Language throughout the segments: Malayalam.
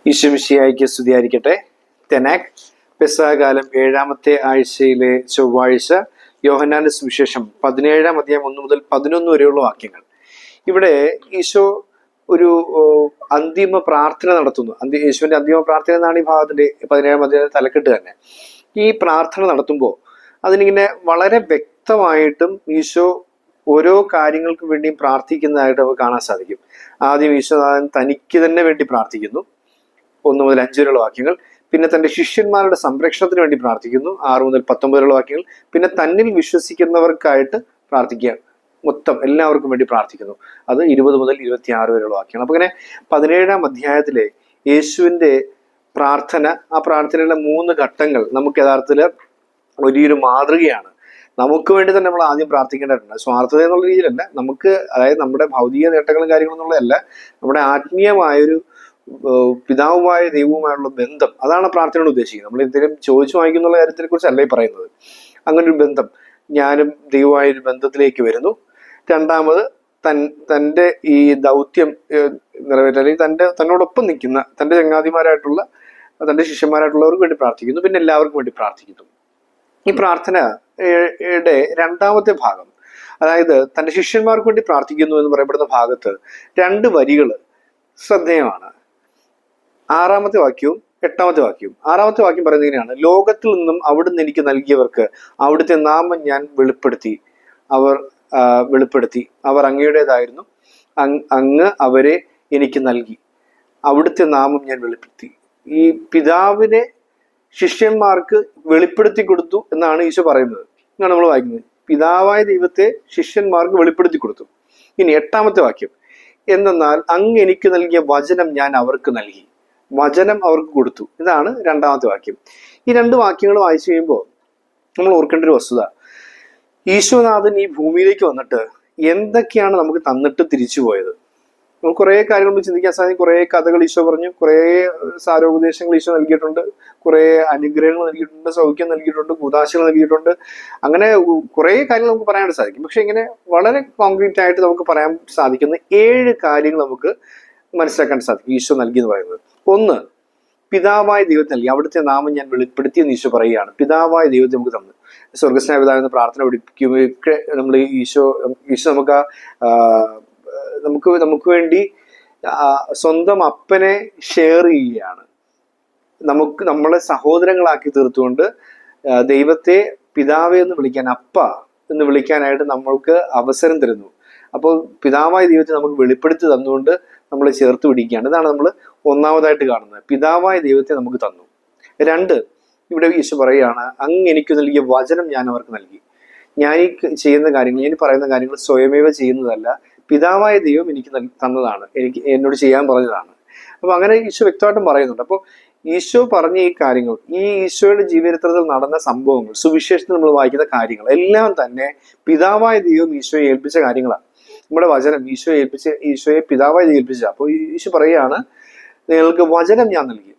ഈശോമിശിഹായ്ക്ക് സ്തുതിയായിരിക്കട്ടെ. തെനാക് പെസഹകാലം 7ാമത്തെ ആഴ്ചയിലെ ചൊവ്വാഴ്ച, യോഹന്നാന്റെ സുവിശേഷം 17-ാം അധ്യായം 1 മുതൽ 11 വരെയുള്ള വാക്യങ്ങൾ. ഇവിടെ ഈശോ ഒരു അന്തിമ പ്രാർത്ഥന നടത്തുന്നു. യേശുവിന്റെ അന്തിമ പ്രാർത്ഥന എന്നാണ് ഈ ഭാഗത്തിന്റെ 17-ാം അധ്യായത്തിന്റെ തലക്കെട്ട് തന്നെ. ഈ പ്രാർത്ഥന നടത്തുമ്പോൾ അതിനിങ്ങനെ വളരെ വ്യക്തമായിട്ടും ഈശോ ഓരോ കാര്യങ്ങൾക്ക് വേണ്ടിയും പ്രാർത്ഥിക്കുന്നതായിട്ട് നമുക്ക് കാണാൻ സാധിക്കും. ആദ്യം ഈശോനാഥൻ തനിക്ക് തന്നെ വേണ്ടി പ്രാർത്ഥിക്കുന്നു, 1 മുതൽ 5 വരെയുള്ള വാക്യങ്ങൾ. പിന്നെ തന്റെ ശിഷ്യന്മാരുടെ സംരക്ഷണത്തിന് വേണ്ടി പ്രാർത്ഥിക്കുന്നു, 6 മുതൽ 19 വരെയുള്ള വാക്യങ്ങൾ. പിന്നെ തന്നിൽ വിശ്വസിക്കുന്നവർക്കായിട്ട് പ്രാർത്ഥിക്കുക, മൊത്തം എല്ലാവർക്കും വേണ്ടി പ്രാർത്ഥിക്കുന്നു, അത് 20 മുതൽ 26 വരെയുള്ള വാക്യങ്ങൾ. അപ്പൊ ഇങ്ങനെ 17-ാം അധ്യായത്തിലെ യേശുവിന്റെ പ്രാർത്ഥന, ആ പ്രാർത്ഥനയുടെ 3 ഘട്ടങ്ങൾ നമുക്ക് യഥാർത്ഥത്തിൽ വലിയൊരു മാതൃകയാണ്. നമുക്ക് വേണ്ടി തന്നെ നമ്മൾ ആദ്യം പ്രാർത്ഥിക്കേണ്ടതുണ്ട്. സ്വാർത്ഥത എന്നുള്ള രീതിയിലല്ല, നമുക്ക്, അതായത് നമ്മുടെ ഭൗതിക നേട്ടങ്ങളും കാര്യങ്ങളും എന്നുള്ളതല്ല, നമ്മുടെ ആത്മീയമായൊരു പിതാവുമായ ദൈവവുമായുള്ള ബന്ധം, അതാണ് പ്രാർത്ഥനയോട് ഉദ്ദേശിക്കുന്നത്. നമ്മൾ എന്തെങ്കിലും ചോദിച്ചു വാങ്ങിക്കുന്നുള്ള കാര്യത്തിനെ കുറിച്ചല്ല ഈ പറയുന്നത്. അങ്ങനെ ഒരു ബന്ധം, ഞാനും ദൈവമായൊരു ബന്ധത്തിലേക്ക് വരുന്നു. രണ്ടാമത് തൻ്റെ ഈ ദൗത്യം നിറവേറ്റാൻ, അല്ലെങ്കിൽ തന്നോടൊപ്പം നിൽക്കുന്ന തൻ്റെ ചങ്ങാതിമാരായിട്ടുള്ള, തൻ്റെ ശിഷ്യന്മാരായിട്ടുള്ളവർക്ക് വേണ്ടി പ്രാർത്ഥിക്കുന്നു. പിന്നെ എല്ലാവർക്കും വേണ്ടി പ്രാർത്ഥിക്കുന്നു. ഈ പ്രാർത്ഥനയുടെ 2ാമത്തെ ഭാഗം, അതായത് തൻ്റെ ശിഷ്യന്മാർക്ക് വേണ്ടി പ്രാർത്ഥിക്കുന്നു എന്ന് പറയപ്പെടുന്ന ഭാഗത്ത് 2 വരികൾ ശ്രദ്ധേയമാണ്. 6ാമത്തെ വാക്യവും 8ാമത്തെ വാക്യവും. 6ാമത്തെ വാക്യം പറയുന്നത് ഇങ്ങനെയാണ്: ലോകത്തിൽ നിന്നും അവിടുന്ന് എനിക്ക് നൽകിയവർക്ക് അവിടുത്തെ നാമം ഞാൻ വെളിപ്പെടുത്തി, അവർ അങ്ങയുടേതായിരുന്നു, അങ്ങ് അവരെ എനിക്ക് നൽകി, അവിടുത്തെ നാമം ഞാൻ വെളിപ്പെടുത്തി. ഈ പിതാവിനെ ശിഷ്യന്മാർക്ക് വെളിപ്പെടുത്തി കൊടുത്തു എന്നാണ് ഈശോ പറയുന്നത്. ഇങ്ങനെ നമ്മൾ വായിക്കുന്നത്, പിതാവായ ദൈവത്തെ ശിഷ്യന്മാർക്ക് വെളിപ്പെടുത്തി കൊടുത്തു. ഇനി 8ാമത്തെ വാക്യം, എന്തെന്നാൽ അങ്ങ് എനിക്ക് നൽകിയ വചനം ഞാൻ അവർക്ക് നൽകി, വചനം അവർക്ക് കൊടുത്തു. ഇതാണ് 2ാമത്തെ വാക്യം. ഈ 2 വാക്യങ്ങൾ വായിച്ചു കഴിയുമ്പോൾ നമ്മൾ ഓർക്കേണ്ട ഒരു വസ്തുത, ഈശോനാഥൻ ഈ ഭൂമിയിലേക്ക് വന്നിട്ട് എന്തൊക്കെയാണ് നമുക്ക് തന്നിട്ട് തിരിച്ചു പോയത്. നമുക്ക് കുറേ കാര്യങ്ങൾ ചിന്തിക്കാൻ സാധിക്കും. കുറേ കഥകൾ ഈശോ പറഞ്ഞു, കുറേ സാരോപദേശങ്ങൾ ഈശോ നൽകിയിട്ടുണ്ട്, കുറേ അനുഗ്രഹങ്ങൾ നൽകിയിട്ടുണ്ട്, സൗഖ്യം നൽകിയിട്ടുണ്ട്, കൂതാശകൾ നൽകിയിട്ടുണ്ട്. അങ്ങനെ കുറേ കാര്യങ്ങൾ നമുക്ക് പറയാൻ സാധിക്കും. പക്ഷെ ഇങ്ങനെ വളരെ കോൺക്രീറ്റ് ആയിട്ട് നമുക്ക് പറയാൻ സാധിക്കുന്ന 7 കാര്യങ്ങൾ നമുക്ക് മനസ്സിലാക്കാൻ സാധിക്കും ഈശോ നൽകി എന്ന് പറയുന്നത്. 1, പിതാവായ ദൈവത്തെ നൽകി, അവിടുത്തെ നാമം ഞാൻ വെളിപ്പെടുത്തി എന്ന് ഈശോ പറയുകയാണ്. പിതാവായ ദൈവത്തെ നമുക്ക് തന്നു. സ്വർഗസ്നായ പിതാവ് എന്ന പ്രാർത്ഥന പഠിപ്പിക്കുമ്പോഴൊക്കെ നമ്മൾ ഈശോ നമുക്ക് വേണ്ടി സ്വന്തം അപ്പനെ ഷെയർ ചെയ്യുകയാണ്. നമ്മളെ സഹോദരങ്ങളാക്കി തീർത്തുകൊണ്ട് ദൈവത്തെ പിതാവെ എന്ന് വിളിക്കാൻ, അപ്പ എന്ന് വിളിക്കാനായിട്ട് നമ്മൾക്ക് അവസരം തരുന്നു. അപ്പോൾ പിതാവായ ദൈവത്തെ നമുക്ക് വെളിപ്പെടുത്തി തന്നുകൊണ്ട് നമ്മളെ ചേർത്ത് പിടിക്കുകയാണ്. ഇതാണ് നമ്മൾ 1ാമതായിട്ട് കാണുന്നത്. പിതാവായ ദൈവത്തെ നമുക്ക് തന്നു. 2, ഇവിടെ ഈശോ പറയുകയാണ്, അങ്ങ് എനിക്ക് നൽകിയ വചനം ഞാൻ അവർക്ക് നൽകി. ഞാൻ ഈ ചെയ്യുന്ന കാര്യങ്ങൾ, ഞാൻ പറയുന്ന കാര്യങ്ങൾ സ്വയമേവ ചെയ്യുന്നതല്ല, പിതാവായ ദൈവം എനിക്ക് തന്നതാണ്, എന്നോട് ചെയ്യാൻ പറഞ്ഞതാണ്. അപ്പൊ അങ്ങനെ ഈശോ വ്യക്തമായിട്ടും പറയുന്നുണ്ട്. അപ്പോൾ ഈശോ പറഞ്ഞ ഈ കാര്യങ്ങൾ, ഈ ഈശോയുടെ ജീവചരിത്രത്തിൽ നടന്ന സംഭവങ്ങൾ, സുവിശേഷത്തിൽ നമ്മൾ വായിക്കുന്ന കാര്യങ്ങൾ എല്ലാം തന്നെ പിതാവായ ദൈവം ഈശോയെ ഏൽപ്പിച്ച കാര്യങ്ങളാണ്. നമ്മുടെ വചനം ഈശോയെ പിതാവായി ഏൽപ്പിച്ച. അപ്പോൾ ഈശോ പറയുകയാണ്, നിങ്ങൾക്ക് വചനം ഞാൻ നൽകി.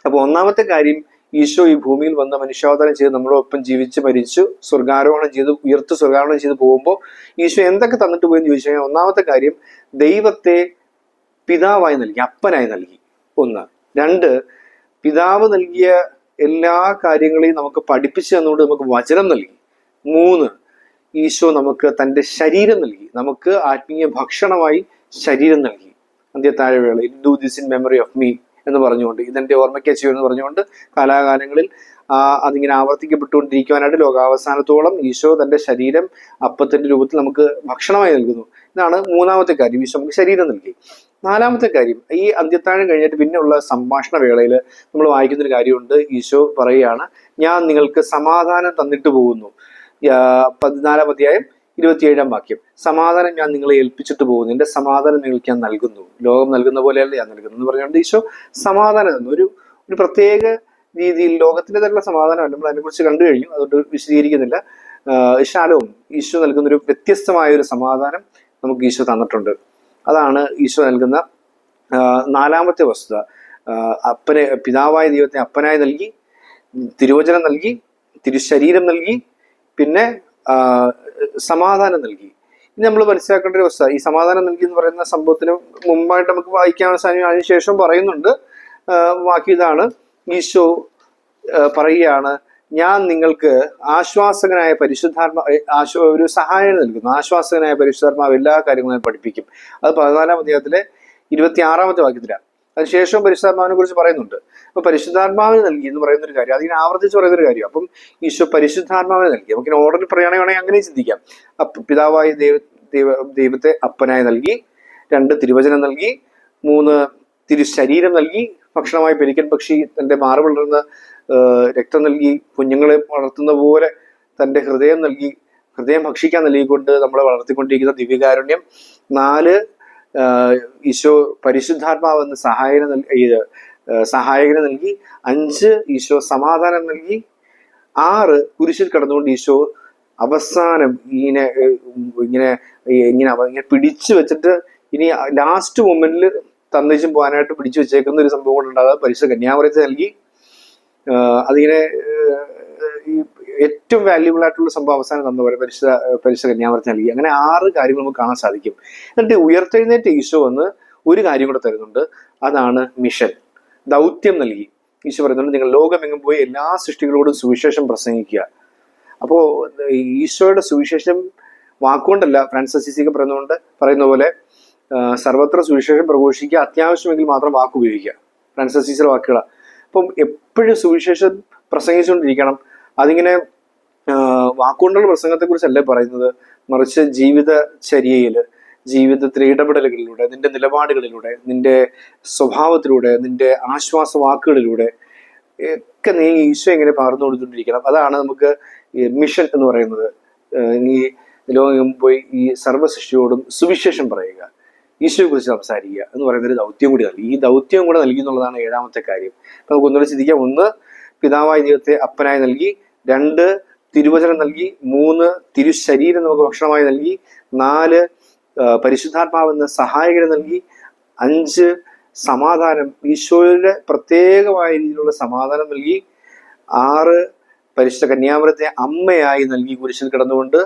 അപ്പൊ 1ാമത്തെ കാര്യം, ഈശോ ഈ ഭൂമിയിൽ വന്ന മനുഷ്യാവതാരം ചെയ്ത് നമ്മളോടൊപ്പം ജീവിച്ച് മരിച്ചു ഉയർത്ത് സ്വർഗാരോഹണം ചെയ്ത് പോകുമ്പോൾ ഈശോ എന്തൊക്കെ തന്നിട്ട് പോയെന്ന് ചോദിച്ചു കഴിഞ്ഞാൽ, 1ാമത്തെ കാര്യം, ദൈവത്തെ പിതാവായി നൽകി, അപ്പനായി നൽകി. 1. 2, പിതാവ് നൽകിയ എല്ലാ കാര്യങ്ങളെയും നമുക്ക് പഠിപ്പിച്ചു തന്നുകൊണ്ട് നമുക്ക് വചനം നൽകി. 3, ഈശോ നമുക്ക് തൻ്റെ ശരീരം നൽകി, നമുക്ക് ആത്മീയ ഭക്ഷണമായി ശരീരം നൽകി. അന്ത്യത്താഴവേളയിൽ do this in memory of me എന്ന് പറഞ്ഞുകൊണ്ട്, ഇതെന്റെ ഓർമ്മയ്ക്ക് ചെയ്യുമെന്ന് പറഞ്ഞുകൊണ്ട് കാലാകാലങ്ങളിൽ അതിങ്ങനെ ആവർത്തിക്കപ്പെട്ടുകൊണ്ടിരിക്കുവാനായിട്ട് ലോകാവസാനത്തോളം ഈശോ തൻ്റെ ശരീരം അപ്പത്തിന്റെ രൂപത്തിൽ നമുക്ക് ഭക്ഷണമായി നൽകുന്നു. ഇതാണ് 3ാമത്തെ കാര്യം, ഈശോ നമുക്ക് ശരീരം നൽകി. 4ാമത്തെ കാര്യം, ഈ അന്ത്യത്താഴം കഴിഞ്ഞിട്ട് പിന്നെയുള്ള സംഭാഷണ വേളയിൽ നമ്മൾ വായിക്കുന്നൊരു കാര്യമുണ്ട്. ഈശോ പറയുകയാണ്, ഞാൻ നിങ്ങൾക്ക് സമാധാനം തന്നിട്ട് പോകുന്നു. 14-ാം അധ്യായം 27-ാം വാക്യം, സമാധാനം ഞാൻ നിങ്ങളെ ഏൽപ്പിച്ചിട്ട് പോകുന്നു, എന്റെ സമാധാനം നിങ്ങൾക്ക് ഞാൻ നൽകുന്നു, ലോകം നൽകുന്ന പോലെയല്ല ഞാൻ നൽകുന്നു എന്ന് പറഞ്ഞുകൊണ്ട് ഈശോ സമാധാനം തന്നു. ഒരു പ്രത്യേക രീതിയിൽ, ലോകത്തിന്റെ തന്നെ സമാധാനമല്ല, നമ്മൾ അതിനെക്കുറിച്ച് കണ്ടു കഴിഞ്ഞു, അതുകൊണ്ട് വിശദീകരിക്കുന്നില്ല. ശാലവും ഈശോ നൽകുന്ന ഒരു വ്യത്യസ്തമായ ഒരു സമാധാനം നമുക്ക് ഈശോ തന്നിട്ടുണ്ട്. അതാണ് ഈശോ നൽകുന്ന 4ാമത്തെ വസ്തുത. പിതാവായ ദൈവത്തെ അപ്പനായി നൽകി, തിരുവചനം നൽകി, തിരുശരീരം നൽകി, പിന്നെ സമാധാനം നൽകി. ഇനി നമ്മൾ മനസ്സിലാക്കേണ്ട ഒരു അവസ്ഥ, ഈ സമാധാനം നൽകി എന്ന് പറയുന്ന സംഭവത്തിന് മുമ്പായിട്ട് നമുക്ക് വായിക്കാൻ സാധിക്കും. അതിനുശേഷം പറയുന്നുണ്ട്, വാക്യം ഇതാണ്. ഈശോ പറയുകയാണ്, ഞാൻ നിങ്ങൾക്ക് ആശ്വാസകനായ ഒരു സഹായം നൽകുന്നു. ആശ്വാസകനായ പരിശുദ്ധാത്മാവ് എല്ലാ കാര്യങ്ങളും പഠിപ്പിക്കും. അത് 14-ാം അധ്യായത്തിലെ 26-ാമത്തെ വാക്യത്തിലാണ്. അതിനുശേഷം പരിശുദ്ധാത്മാവിനെ കുറിച്ച് പറയുന്നുണ്ട്. അപ്പൊ പരിശുദ്ധാത്മാവിനെ നൽകി എന്ന് പറയുന്നൊരു കാര്യം, അതിനെ ആവർത്തിച്ച് പറയുന്നൊരു കാര്യം. അപ്പം ഈശോ പരിശുദ്ധാത്മാവിനെ നൽകി. നമുക്കിങ്ങനെ ഓർഡറിൽ പറയുകയാണെങ്കിൽ അങ്ങനെ ചിന്തിക്കാം. പിതാവായി ദൈവത്തെ അപ്പനായി നൽകി, 2 തിരുവചനം നൽകി, 3 തിരുശരീരം നൽകി, ഭക്ഷണമായി പെരിക്കൻ പക്ഷി തൻ്റെ മാറ് വളർന്ന രക്തം നൽകി, കുഞ്ഞുങ്ങളെ വളർത്തുന്ന പോലെ തൻ്റെ ഹൃദയം നൽകി, ഹൃദയം ഭക്ഷിക്കാൻ നൽകിക്കൊണ്ട് നമ്മളെ വളർത്തിക്കൊണ്ടിരിക്കുന്ന ദിവ്യകാരുണ്യം. 4 ഈശോ പരിശുദ്ധാത്മാവെന്ന് സഹായകനെ നൽകി. 5 ഈശോ സമാധാനം നൽകി. 6 കുരിശിൽ കടന്നുകൊണ്ട് ഈശോ അവസാനം ഇങ്ങനെ പിടിച്ചു വെച്ചിട്ട് ഇനി ലാസ്റ്റ് മൊമെന്റിൽ തന്നേച്ചും പോകാനായിട്ട് പിടിച്ചു വെച്ചേക്കുന്ന ഒരു സംഭവം കൊണ്ടുണ്ടാകുക പരിശുദ്ധ കന്യാമറിയത്തെ നൽകി. അതിങ്ങനെ ഏറ്റവും വാല്യുബിൾ ആയിട്ടുള്ള സംഭവം അവസാനം തന്ന പോലെ പരിശുദ്ധ കന്യാമറിയത്തെ നൽകി. അങ്ങനെ 6 കാര്യങ്ങൾ നമുക്ക് കാണാൻ സാധിക്കും. എന്നിട്ട് ഉയർത്തെഴുന്നേറ്റ് ഈശോ വന്ന് ഒരു കാര്യം കൂടെ തരുന്നുണ്ട്. അതാണ് മിഷൻ, ദൗത്യം നൽകി. ഈശോ പറയുന്നുണ്ട്, നിങ്ങൾ ലോകമെങ്ങും പോയി എല്ലാ സൃഷ്ടികളോടും സുവിശേഷം പ്രസംഗിക്കുക. അപ്പോൾ ഈശോയുടെ സുവിശേഷം വാക്കുകൊണ്ടല്ല, ഫ്രാൻസിസ് അസീസിയൊക്കെ പറയുന്ന പോലെ സർവത്ര സുവിശേഷം പ്രഘോഷിക്കുക, അത്യാവശ്യമെങ്കിൽ മാത്രം വാക്ക് ഉപയോഗിക്കുക. ഫ്രാൻസിസ് അസീസിയുടെ വാക്കുകളാണ്. അപ്പം എപ്പോഴും സുവിശേഷം പ്രസംഗിച്ചുകൊണ്ടിരിക്കണം. അതിങ്ങനെ വാക്കുകൊണ്ടുള്ള പ്രസംഗത്തെക്കുറിച്ചല്ലേ പറയുന്നത്, മറിച്ച് ജീവിതചര്യയില്, ജീവിതത്തിലെ ഇടപെടലുകളിലൂടെ, നിന്റെ നിലപാടുകളിലൂടെ, നിന്റെ സ്വഭാവത്തിലൂടെ, നിന്റെ ആശ്വാസ വാക്കുകളിലൂടെ ഒക്കെ നീ ഈശോ എങ്ങനെ പകർന്നു കൊടുത്തുകൊണ്ടിരിക്കണം. അതാണ് നമുക്ക് മിഷൻ എന്ന് പറയുന്നത്. ഈ ലോകം പോയി ഈ സർവ്വസൃഷ്ടിയോടും സുവിശേഷം പറയുക, ഈശോയെ കുറിച്ച് സംസാരിക്കുക എന്ന് പറയുന്നൊരു ദൗത്യം കൂടി നൽകി. ഈ ദൗത്യം കൂടെ നൽകി എന്നുള്ളതാണ് 7-ാമത്തെ കാര്യം. നമുക്ക് ഒന്നുകൂടെ ചിന്തിക്കാം. 1 പിതാവായ ദൈവത്തെ അപ്പനായി നൽകി, 2 തിരുവചനം നൽകി, 3 തിരുശരീരം നമുക്ക് ഭക്ഷണമായി നൽകി, 4 പരിശുദ്ധാത്മാവെന്ന സഹായകനെ നൽകി, 5 സമാധാനം, ഈശോയുടെ പ്രത്യേകമായ രീതിയിലുള്ള സമാധാനം നൽകി, 6 പരിശുദ്ധ കന്യാമറിയത്തെ അമ്മയായി നൽകി കുരിശിൽ കിടന്നുകൊണ്ട്,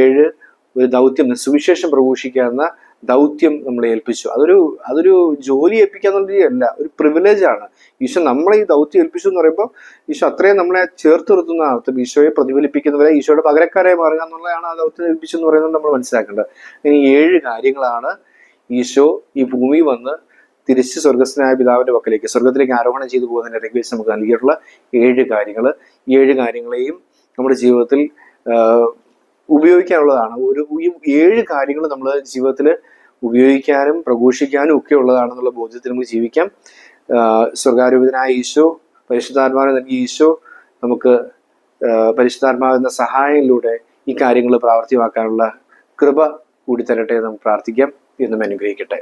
7 ഒരു ദൗത്യം, സുവിശേഷം പ്രഘോഷിക്കാവുന്ന ദൗത്യം നമ്മളെ ഏൽപ്പിച്ചു. അതൊരു ജോലി ഏൽപ്പിക്കാന്നുള്ളതല്ല, ഒരു പ്രിവിലേജ് ആണ്. ഈശോ നമ്മളെ ഈ ദൗത്യം ഏൽപ്പിച്ചു എന്ന് പറയുമ്പോൾ ഈശോ അത്രയും നമ്മളെ ചേർത്ത് നിർത്തുന്ന അർത്ഥം. ഈശോയെ പ്രതിഫലിപ്പിക്കുന്നവരെ ഈശോയുടെ പകരക്കാരായി മാറുക എന്നുള്ളതാണ് ആ ദൗത്യം ഏൽപ്പിച്ചു എന്ന് പറയുന്നത് നമ്മൾ മനസ്സിലാക്കേണ്ടത്. ഇനി 7 കാര്യങ്ങളാണ് ഈശോ ഈ ഭൂമി വന്ന് തിരിച്ച് സ്വർഗസ്ഥനായ പിതാവിന്റെ പക്കലേക്ക്, സ്വർഗത്തിലേക്ക് ആരോഹണം ചെയ്തു പോകുന്നതിന്റെ ഇടയ്ക്ക് വെച്ച് നമുക്ക് നൽകിയിട്ടുള്ള 7 കാര്യങ്ങൾ. ഈ 7 കാര്യങ്ങളെയും നമ്മുടെ ജീവിതത്തിൽ ഉപയോഗിക്കാനുള്ളതാണ്. ഈ 7 കാര്യങ്ങൾ നമ്മൾ ജീവിതത്തിൽ ഉപയോഗിക്കാനും പ്രഘോഷിക്കാനും ഒക്കെ ഉള്ളതാണെന്നുള്ള ബോധ്യത്തിൽ നമുക്ക് ജീവിക്കാം. സ്വർഗാരൂപിതനായ ഈശോ, പരിശുദ്ധാത്മാവിനെ നൽകിയ ഈശോ നമുക്ക് പരിശുദ്ധാത്മാവെന്ന സഹായത്തിലൂടെ ഈ കാര്യങ്ങൾ പ്രാവർത്തികമാക്കാനുള്ള കൃപ കൂടി തരട്ടെ എന്ന് നമുക്ക് പ്രാർത്ഥിക്കാം. എന്നും അനുഗ്രഹിക്കട്ടെ.